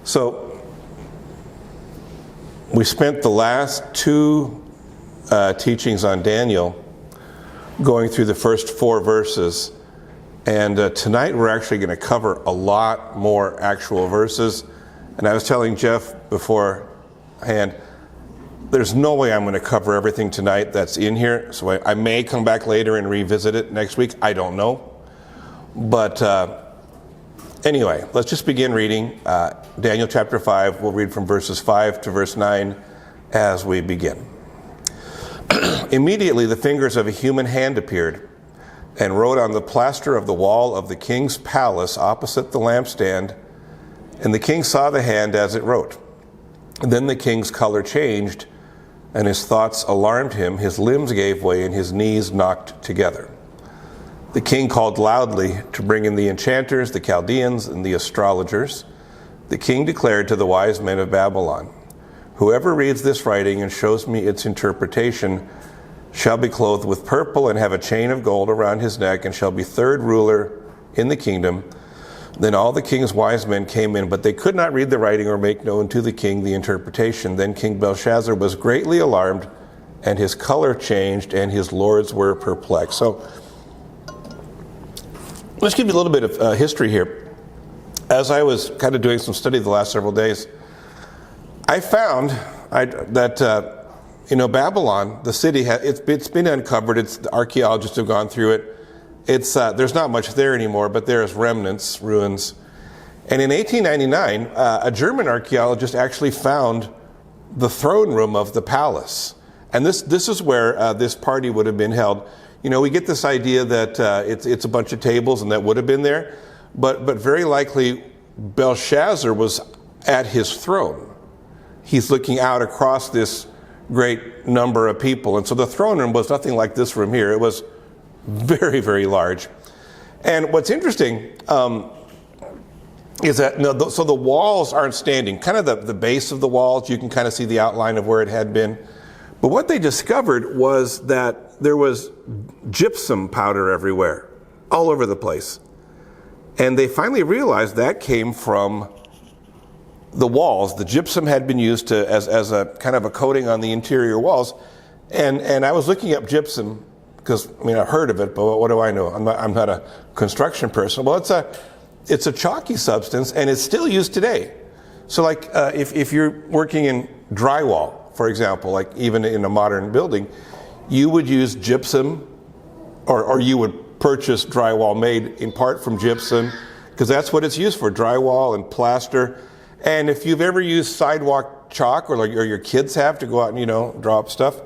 So we spent the last two teachings on Daniel going through the first 4 verses. And tonight we're actually going to cover a lot more actual verses. And I was telling Jeff beforehand, there's no way I'm going to cover everything tonight that's in here. So I may come back later and revisit it next week. I don't know. But anyway, let's just begin reading Daniel chapter 5. We'll read from verses 5 to verse 9 as we begin. Immediately the fingers of a human hand appeared and wrote on the plaster of the wall of the king's palace opposite the lampstand, and the king saw the hand as it wrote. Then the king's color changed, and his thoughts alarmed him. His limbs gave way, and his knees knocked together. The king called loudly to bring in the enchanters, the Chaldeans, and the astrologers. The king declared to the wise men of Babylon, "Whoever reads this writing and shows me its interpretation shall be clothed with purple and have a chain of gold around his neck and shall be third ruler in the kingdom." Then all the king's wise men came in, but they could not read the writing or make known to the king the interpretation. Then King Belshazzar was greatly alarmed, and his color changed, and his lords were perplexed. So let's give you a little bit of history here. As I was kind of doing some study the last several days, I found that Babylon, the city, it's been uncovered. The archaeologists have gone through it. There's not much there anymore, but there's remnants, ruins. And in 1899, a German archaeologist actually found the throne room of the palace. And this is where this party would have been held. We get this idea that it's a bunch of tables and that would have been there, but very likely Belshazzar was at his throne. He's looking out across this great number of people. And so the throne room was nothing like this room here. It was very, very large. And what's interesting is that, so the walls aren't standing. Kind of the base of the walls, you can kind of see the outline of where it had been. But what they discovered was that there was gypsum powder everywhere, all over the place. And they finally realized that came from the walls. The gypsum had been used as a kind of a coating on the interior walls. And I was looking up gypsum because, I've heard of it, but what do I know? I'm not a construction person. Well, it's a chalky substance, and it's still used today. So like if you're working in drywall, for example, like even in a modern building, you would use gypsum, or you would purchase drywall made in part from gypsum, because that's what it's used for, drywall and plaster. And if you've ever used sidewalk chalk, or your kids have to go out and draw up stuff,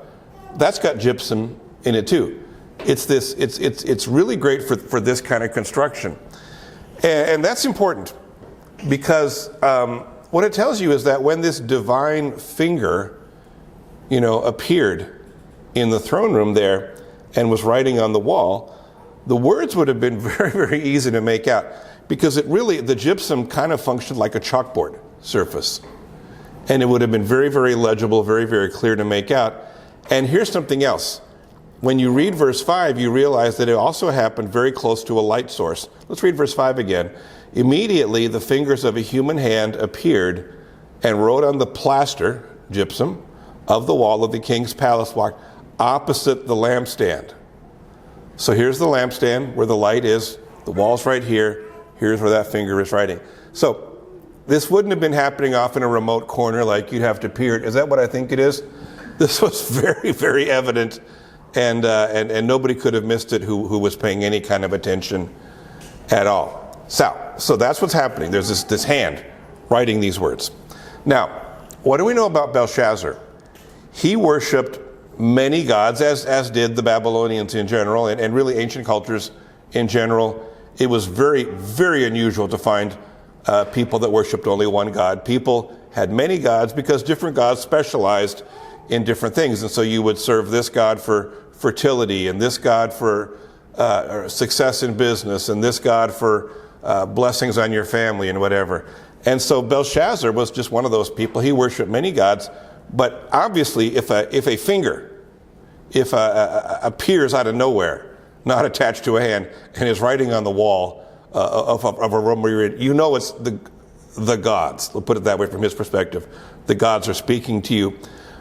that's got gypsum in it too. It's really great for this kind of construction, and that's important because what it tells you is that when this divine finger, appeared in the throne room there and was writing on the wall, the words would have been very, very easy to make out because the gypsum kind of functioned like a chalkboard surface. And it would have been very, very legible, very, very clear to make out. And here's something else. When you read verse 5, you realize that it also happened very close to a light source. Let's read verse 5 again. Immediately the fingers of a human hand appeared and wrote on the plaster, gypsum, of the wall of the king's palace walk opposite the lampstand. So here's the lampstand where the light is. The wall's right here. Here's where that finger is writing. So this wouldn't have been happening off in a remote corner like you'd have to peer. Is that what I think it is? This was very, very evident, and nobody could have missed it who was paying any kind of attention at all. So that's what's happening. There's this hand writing these words. Now, what do we know about Belshazzar? He worshipped many gods, as did the Babylonians in general, and really ancient cultures in general. It was very, very unusual to find people that worshipped only one god. People had many gods because different gods specialized in different things. And so you would serve this god for fertility, and this god for success in business, and this god for blessings on your family and whatever. And so Belshazzar was just one of those people. He worshipped many gods, but obviously if a finger appears out of nowhere, not attached to a hand, and is writing on the wall of a room where you're in, it's the gods. We'll put it that way from his perspective. The gods are speaking to you.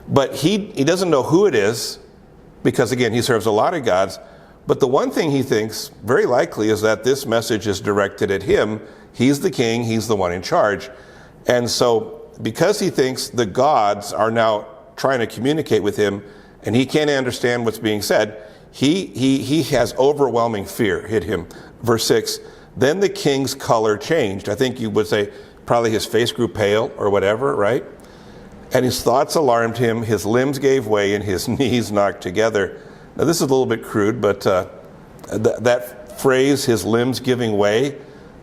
But he doesn't know who it is because, again, he serves a lot of gods. But the one thing he thinks very likely is that this message is directed at him. He's the king. He's the one in charge. And so because he thinks the gods are now trying to communicate with him and he can't understand what's being said, he has overwhelming fear hit him. Verse 6, then the king's color changed. I think you would say probably his face grew pale or whatever, right? And his thoughts alarmed him. His limbs gave way and his knees knocked together. Now, this is a little bit crude, but that phrase, his limbs giving way,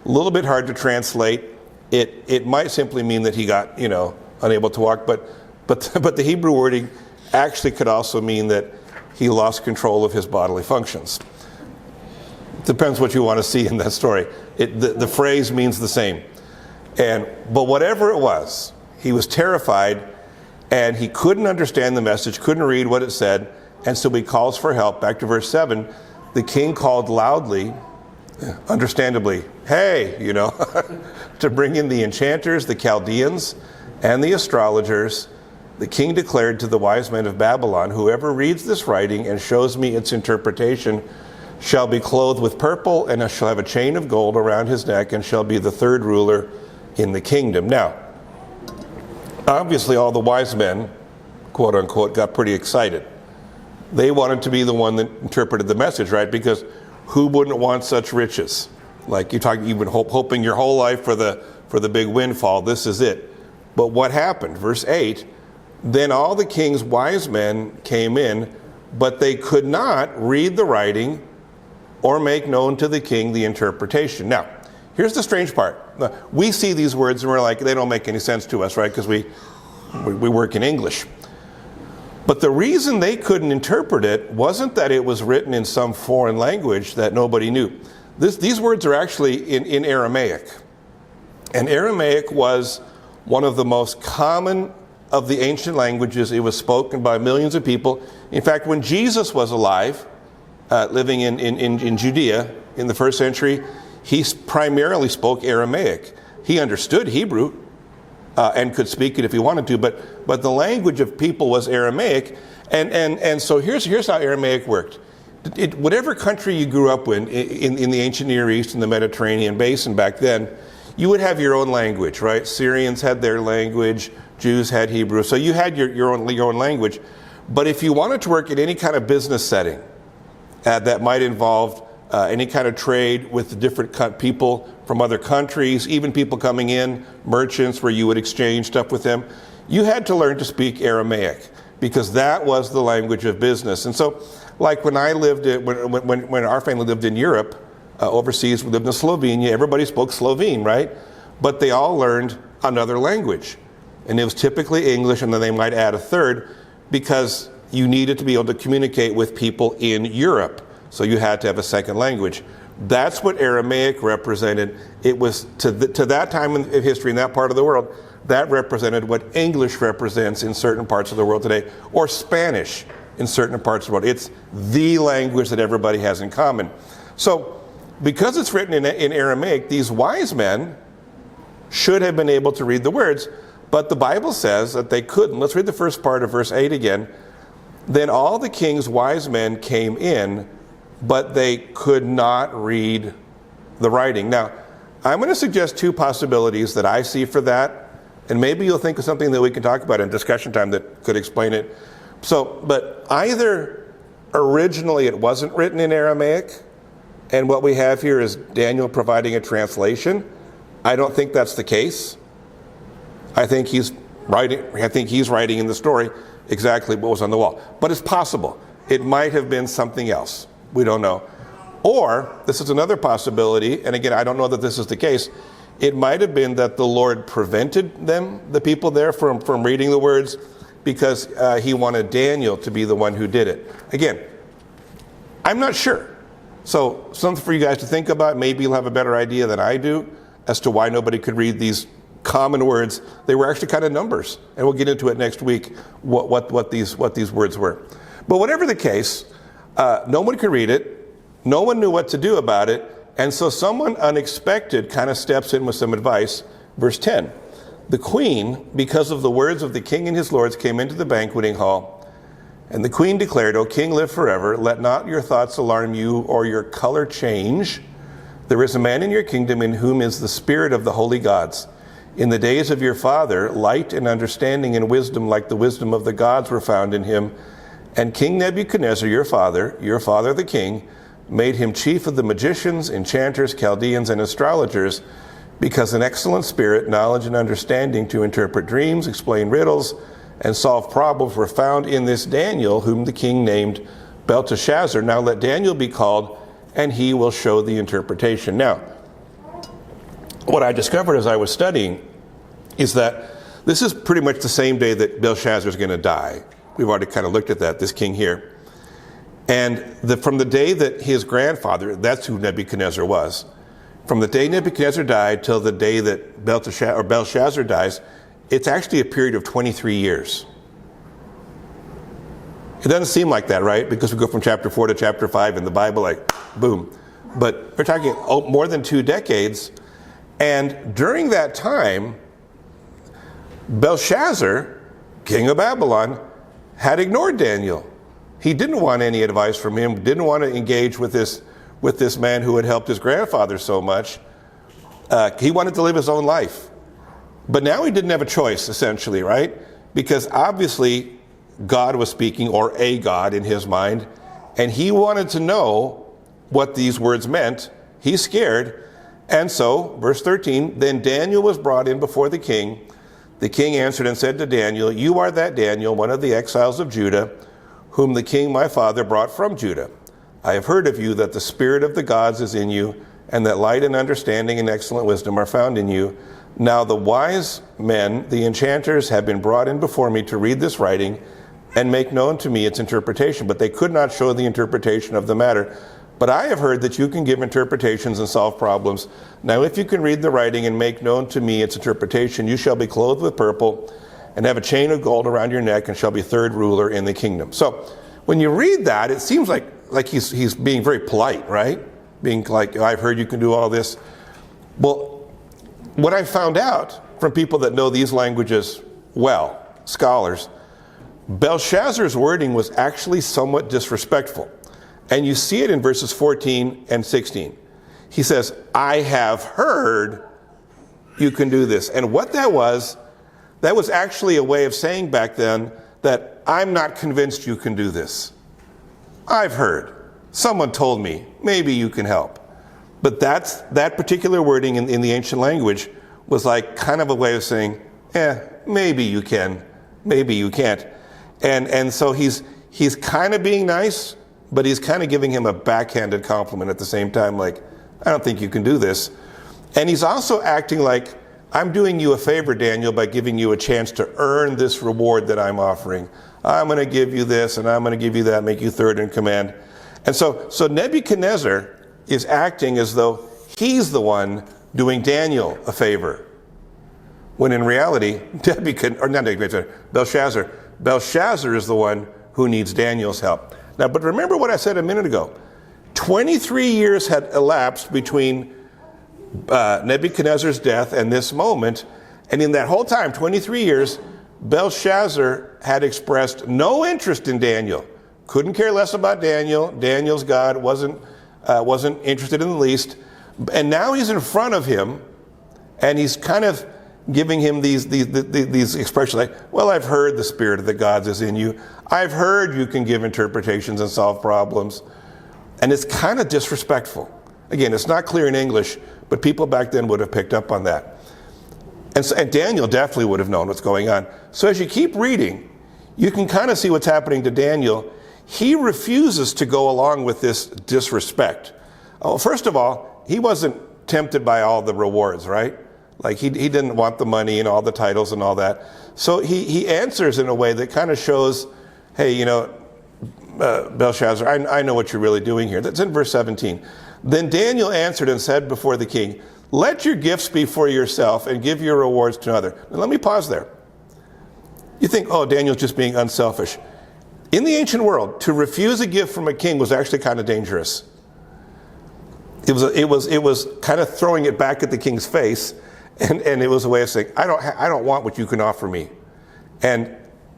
a little bit hard to translate. It might simply mean that he got, unable to walk, but the Hebrew wording actually could also mean that he lost control of his bodily functions. Depends what you want to see in that story. The phrase means the same. But whatever it was, he was terrified, and he couldn't understand the message, couldn't read what it said, and so he calls for help. Back to verse 7, the king called loudly, understandably, hey, to bring in the enchanters, the Chaldeans, and the astrologers. The king declared to the wise men of Babylon, whoever reads this writing and shows me its interpretation shall be clothed with purple, and shall have a chain of gold around his neck, and shall be the third ruler in the kingdom. Now, obviously all the wise men, quote unquote, got pretty excited. They wanted to be the one that interpreted the message, right? Because who wouldn't want such riches? Like you've been hoping your whole life for the big windfall. This is it. But what happened? Verse 8, then all the king's wise men came in, but they could not read the writing or make known to the king the interpretation. Now, here's the strange part. We see these words and we're like, they don't make any sense to us, right? Because we work in English. But the reason they couldn't interpret it wasn't that it was written in some foreign language that nobody knew. These words are actually in Aramaic. And Aramaic was one of the most common of the ancient languages. It was spoken by millions of people. In fact, when Jesus was alive, living in Judea in the first century, he primarily spoke Aramaic. He understood Hebrew and could speak it if he wanted to, but the language of people was Aramaic. And so here's how Aramaic worked. Whatever country you grew up in the ancient Near East and the Mediterranean basin back then, you would have your own language, right? Syrians had their language, Jews had Hebrew, so you had your own language. But if you wanted to work in any kind of business setting that might involve any kind of trade with different people from other countries, even people coming in, merchants where you would exchange stuff with them, you had to learn to speak Aramaic because that was the language of business. And so, like when I lived, when our family lived in Europe, overseas, we lived in Slovenia, everybody spoke Slovene, right? But they all learned another language. And it was typically English, and then they might add a third because you needed to be able to communicate with people in Europe. So you had to have a second language. That's what Aramaic represented. It was, to that time in history, in that part of the world, that represented what English represents in certain parts of the world today, or Spanish in certain parts of the world. It's the language that everybody has in common. So because it's written in Aramaic, these wise men should have been able to read the words, but the Bible says that they couldn't. Let's read the first part of verse 8 again. Then all the king's wise men came in, but they could not read the writing. Now, I'm going to suggest two possibilities that I see for that, and maybe you'll think of something that we can talk about in discussion time that could explain it. But either originally it wasn't written in Aramaic, and what we have here is Daniel providing a translation. I don't think that's the case. I think he's writing in the story exactly what was on the wall. But it's possible. It might have been something else. We don't know. Or, this is another possibility, and again, I don't know that this is the case. It might have been that the Lord prevented them, the people there, from reading the words because he wanted Daniel to be the one who did it. Again, I'm not sure. So, something for you guys to think about. Maybe you'll have a better idea than I do as to why nobody could read these common words. They were actually kind of numbers, and we'll get into it next week, what these words were. But whatever the case, no one could read it. No one knew what to do about it. And so someone unexpected kind of steps in with some advice. Verse 10, the queen, because of the words of the king and his lords, came into the banqueting hall. And the queen declared, O king, live forever. Let not your thoughts alarm you or your color change. There is a man in your kingdom in whom is the spirit of the holy gods. In the days of your father, light and understanding and wisdom like the wisdom of the gods were found in him. And King Nebuchadnezzar, your father the king, made him chief of the magicians, enchanters, Chaldeans, and astrologers, because an excellent spirit, knowledge, and understanding to interpret dreams, explain riddles, and solve problems were found in this Daniel, whom the king named Belteshazzar. Now let Daniel be called, and he will show the interpretation. Now, what I discovered as I was studying is that this is pretty much the same day that Belshazzar is going to die. We've already kind of looked at that, this king here. And from the day that his grandfather, that's who Nebuchadnezzar was, from the day Nebuchadnezzar died till the day that Belshazzar dies, it's actually a period of 23 years. It doesn't seem like that, right? Because we go from chapter 4 to chapter 5 in the Bible, like, boom. But we're talking more than 2 decades. And during that time, Belshazzar, king of Babylon, had ignored Daniel. He didn't want any advice from him, didn't want to engage with this man who had helped his grandfather so much. He wanted to live his own life. But now he didn't have a choice, essentially, right? Because obviously God was speaking, or a God in his mind, and he wanted to know what these words meant. He's scared. And so, verse 13, then Daniel was brought in before the king. The king answered and said to Daniel, you are that Daniel, one of the exiles of Judah, whom the king my father brought from Judah. I have heard of you that the spirit of the gods is in you, and that light and understanding and excellent wisdom are found in you. Now the wise men, the enchanters, have been brought in before me to read this writing and make known to me its interpretation, but they could not show the interpretation of the matter. But I have heard that you can give interpretations and solve problems. Now if you can read the writing and make known to me its interpretation, you shall be clothed with purple and have a chain of gold around your neck and shall be third ruler in the kingdom. So when you read that, it seems like he's being very polite, right? Being like, I've heard you can do all this. Well, what I found out from people that know these languages well, scholars, Belshazzar's wording was actually somewhat disrespectful. And you see it in verses 14 and 16. He says, I have heard you can do this. And what that was actually a way of saying back then that I'm not convinced you can do this. I've heard. Someone told me. Maybe you can help. But that particular wording in the ancient language was like kind of a way of saying, maybe you can, maybe you can't. And so he's kind of being nice, but he's kind of giving him a backhanded compliment at the same time, like, I don't think you can do this. And he's also acting like, I'm doing you a favor, Daniel, by giving you a chance to earn this reward that I'm offering. I'm going to give you this, and I'm going to give you that, make you third in command. And so Nebuchadnezzar is acting as though he's the one doing Daniel a favor, when in reality, Belshazzar is the one who needs Daniel's help. Now, but remember what I said a minute ago. 23 years had elapsed between Nebuchadnezzar's death and this moment, and in that whole time, 23 years, Belshazzar had expressed no interest in Daniel. Couldn't care less about Daniel. Daniel's God wasn't interested in the least. And now he's in front of him, and he's kind of giving him these expressions like, well, I've heard the spirit of the gods is in you. I've heard you can give interpretations and solve problems. And it's kind of disrespectful. Again, it's not clear in English, but people back then would have picked up on that. And Daniel definitely would have known what's going on. So as you keep reading, you can kind of see what's happening to Daniel. He refuses to go along with this disrespect. Oh, first of all, he wasn't tempted by all the rewards, right? Like he didn't want the money and all the titles and all that. So he answers in a way that kind of shows, hey, Belshazzar, I know what you're really doing here. That's in verse 17. Then Daniel answered and said before the king, let your gifts be for yourself and give your rewards to another. Now let me pause there. You think, oh, Daniel's just being unselfish. In the ancient world, to refuse a gift from a king was actually kind of dangerous. It was kind of throwing it back at the king's face. And it was a way of saying, I don't want what you can offer me. And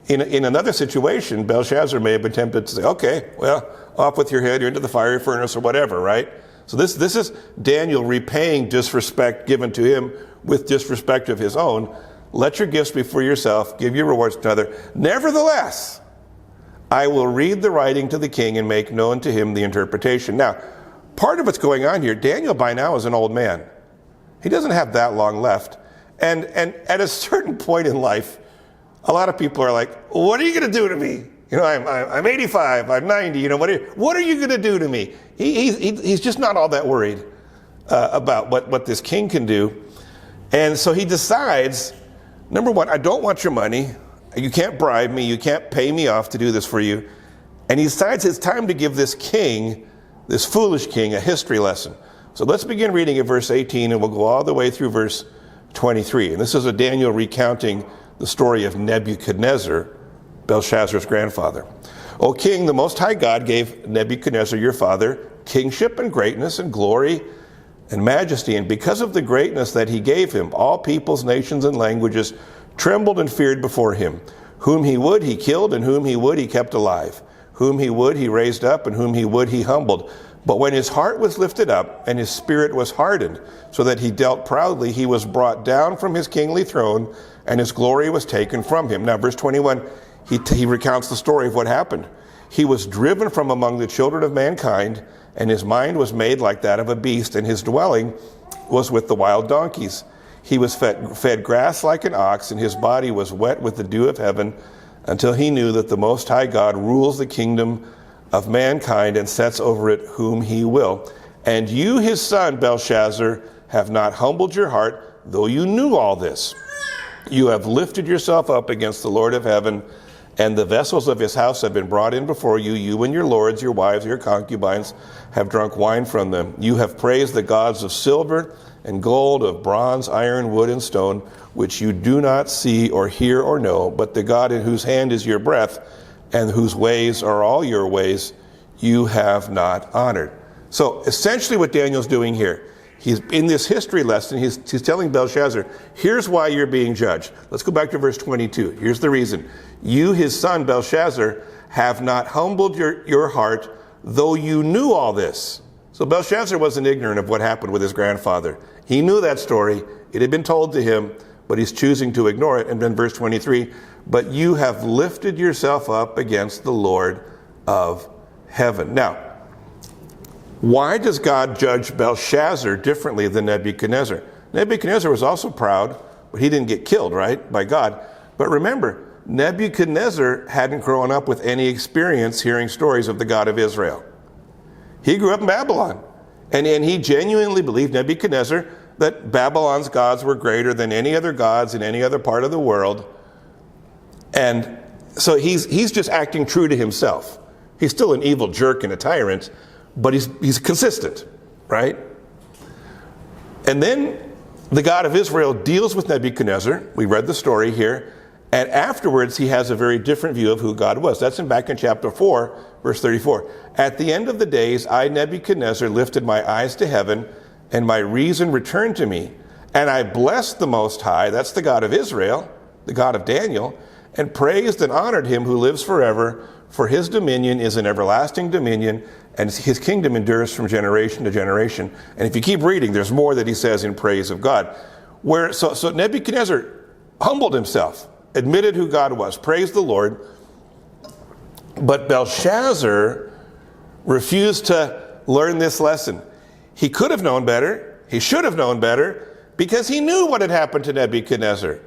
in another situation, Belshazzar may have been tempted to say, okay, well, off with your head, you're into the fiery furnace or whatever, right? So this is Daniel repaying disrespect given to him with disrespect of his own. Let your gifts be for yourself, give your rewards to another. Nevertheless, I will read the writing to the king and make known to him the interpretation. Now, part of what's going on here, Daniel by now is an old man. He doesn't have that long left. And at a certain point in life, a lot of people are like, what are you going to do to me? You know, I'm 85, I'm 90, you know, what are you going to do to me? He's just not all that worried about what this king can do. And so he decides, number one, I don't want your money. You can't bribe me. You can't pay me off to do this for you. And he decides it's time to give this king, this foolish king, a history lesson. So let's begin reading at verse 18, and we'll go all the way through verse 23. And this is a Daniel recounting the story of Nebuchadnezzar, Belshazzar's grandfather. O king, the Most High God gave Nebuchadnezzar your father kingship and greatness and glory and majesty. And because of the greatness that he gave him, all peoples, nations, and languages trembled and feared before him. Whom he would, he killed, and whom he would, he kept alive. Whom he would, he raised up, and whom he would, he humbled. But when his heart was lifted up and his spirit was hardened, so that he dealt proudly, he was brought down from his kingly throne, and his glory was taken from him. Now, verse 21, he recounts the story of what happened. He was driven from among the children of mankind, and his mind was made like that of a beast, and his dwelling was with the wild donkeys. He was fed grass like an ox, and his body was wet with the dew of heaven, until he knew that the Most High God rules the kingdom of mankind and sets over it whom he will. And you, his son, Belshazzar, have not humbled your heart, though you knew all this. You have lifted yourself up against the Lord of heaven, and the vessels of his house have been brought in before you. You and your lords, your wives, your concubines have drunk wine from them. You have praised the gods of silver and gold, of bronze, iron, wood, and stone, which you do not see or hear or know, but the God in whose hand is your breath, and whose ways are all your ways, you have not honored. So essentially what Daniel's doing here, he's in this history lesson, he's telling Belshazzar, here's why you're being judged. Let's go back to verse 22. Here's the reason. You, his son Belshazzar, have not humbled your heart, though you knew all this. So Belshazzar wasn't ignorant of what happened with his grandfather. He knew that story. It had been told to him, but he's choosing to ignore it. And then verse 23, but you have lifted yourself up against the Lord of heaven. Now, why does God judge Belshazzar differently than Nebuchadnezzar? Nebuchadnezzar was also proud, but he didn't get killed, right, by God. But remember, Nebuchadnezzar hadn't grown up with any experience hearing stories of the God of Israel. He grew up in Babylon, and he genuinely believed, Nebuchadnezzar, that Babylon's gods were greater than any other gods in any other part of the world. And so he's just acting true to himself. He's still an evil jerk and a tyrant, but he's consistent, right? And then the God of Israel deals with Nebuchadnezzar. We read the story here. And afterwards, he has a very different view of who God was. That's back in chapter 4, verse 34. At the end of the days, I, Nebuchadnezzar, lifted my eyes to heaven, and my reason returned to me. And I blessed the Most High, that's the God of Israel, the God of Daniel, and praised and honored him who lives forever, for his dominion is an everlasting dominion, and his kingdom endures from generation to generation. And if you keep reading, there's more that he says in praise of God. So Nebuchadnezzar humbled himself, admitted who God was, praised the Lord, but Belshazzar refused to learn this lesson. He could have known better, he should have known better, because he knew what had happened to Nebuchadnezzar.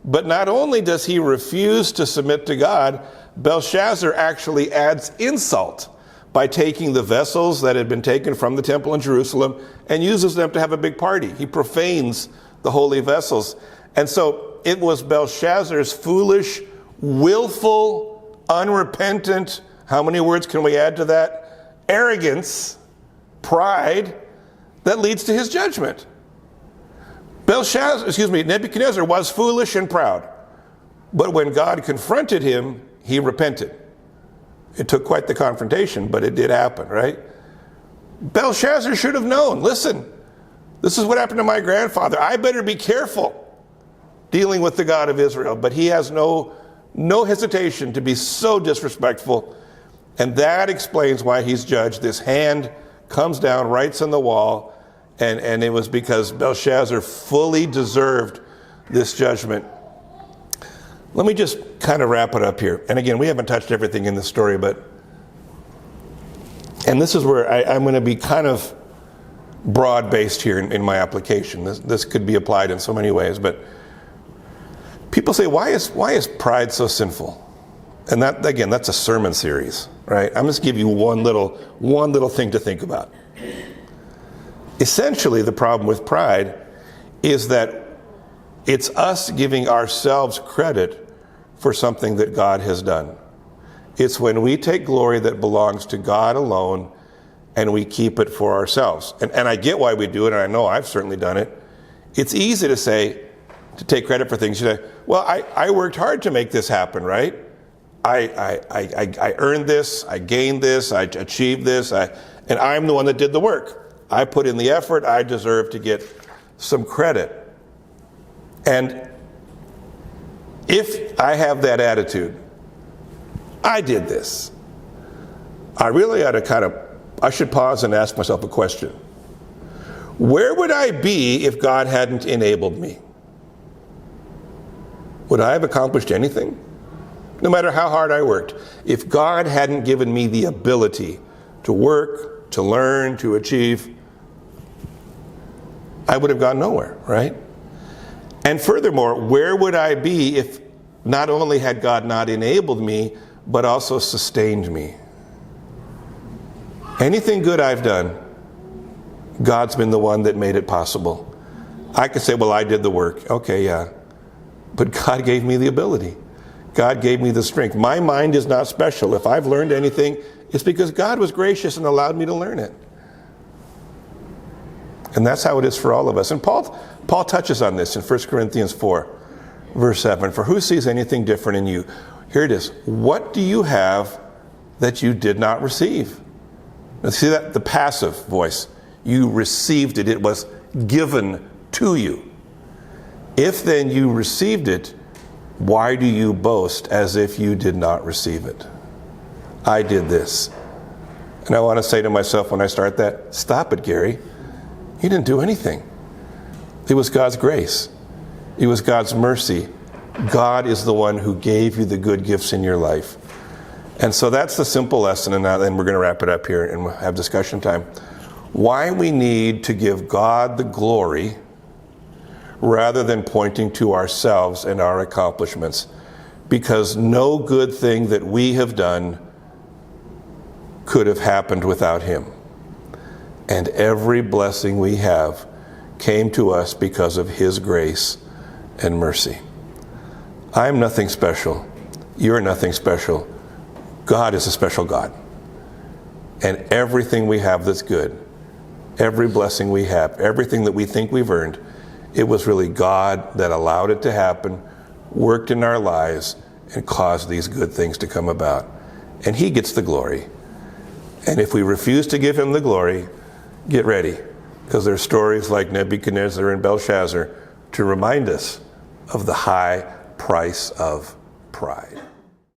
But not only does he refuse to submit to God, Belshazzar actually adds insult by taking the vessels that had been taken from the temple in Jerusalem and uses them to have a big party. He profanes the holy vessels. And so it was Belshazzar's foolish, willful, unrepentant, how many words can we add to that? Arrogance, pride, that leads to his judgment. Nebuchadnezzar was foolish and proud. But when God confronted him, he repented. It took quite the confrontation, but it did happen, right? Belshazzar should have known, listen, This is what happened to my grandfather. I better be careful dealing with the God of Israel. But he has no hesitation to be so disrespectful. And that explains why he's judged. This hand comes down, writes on the wall, and it was because Belshazzar fully deserved this judgment. Let me just kind of wrap it up here. And again, we haven't touched everything in the story, and this is where I'm going to be kind of broad-based here in my application. This could be applied in so many ways, but people say, why is pride so sinful? And that, again, that's a sermon series, right? I'm just give you one little thing to think about. Essentially, the problem with pride is that it's us giving ourselves credit for something that God has done. It's when we take glory that belongs to God alone and we keep it for ourselves. And I get why we do it, and I know I've certainly done it. It's easy to take credit for things. You say, well, I worked hard to make this happen, right? I earned this, I gained this, I achieved this, and I'm the one that did the work. I put in the effort, I deserve to get some credit. And if I have that attitude, I did this, I really ought to I should pause and ask myself a question. Where would I be if God hadn't enabled me? Would I have accomplished anything? No matter how hard I worked. If God hadn't given me the ability to work, to learn, to achieve, I would have gone nowhere, right? And furthermore, where would I be if not only had God not enabled me, but also sustained me? Anything good I've done, God's been the one that made it possible. I could say, well, I did the work. Okay, yeah. But God gave me the ability. God gave me the strength. My mind is not special. If I've learned anything, it's because God was gracious and allowed me to learn it. And that's how it is for all of us. And Paul touches on this in 1 Corinthians 4, verse 7. For who sees anything different in you? Here it is. What do you have that you did not receive? Now see that? The passive voice. You received it. It was given to you. If then you received it, why do you boast as if you did not receive it? I did this. And I want to say to myself when I start that, stop it, Gary. You didn't do anything. It was God's grace. It was God's mercy. God is the one who gave you the good gifts in your life. And so that's the simple lesson, and then we're going to wrap it up here and we'll have discussion time. Why we need to give God the glory rather than pointing to ourselves and our accomplishments. Because no good thing that we have done could have happened without Him. And every blessing we have came to us because of His grace and mercy. I'm nothing special. You're nothing special. God is a special God. And everything we have that's good, every blessing we have, everything that we think we've earned, it was really God that allowed it to happen, worked in our lives, and caused these good things to come about. And He gets the glory. And if we refuse to give Him the glory, get ready, because there are stories like Nebuchadnezzar and Belshazzar to remind us of the high price of pride.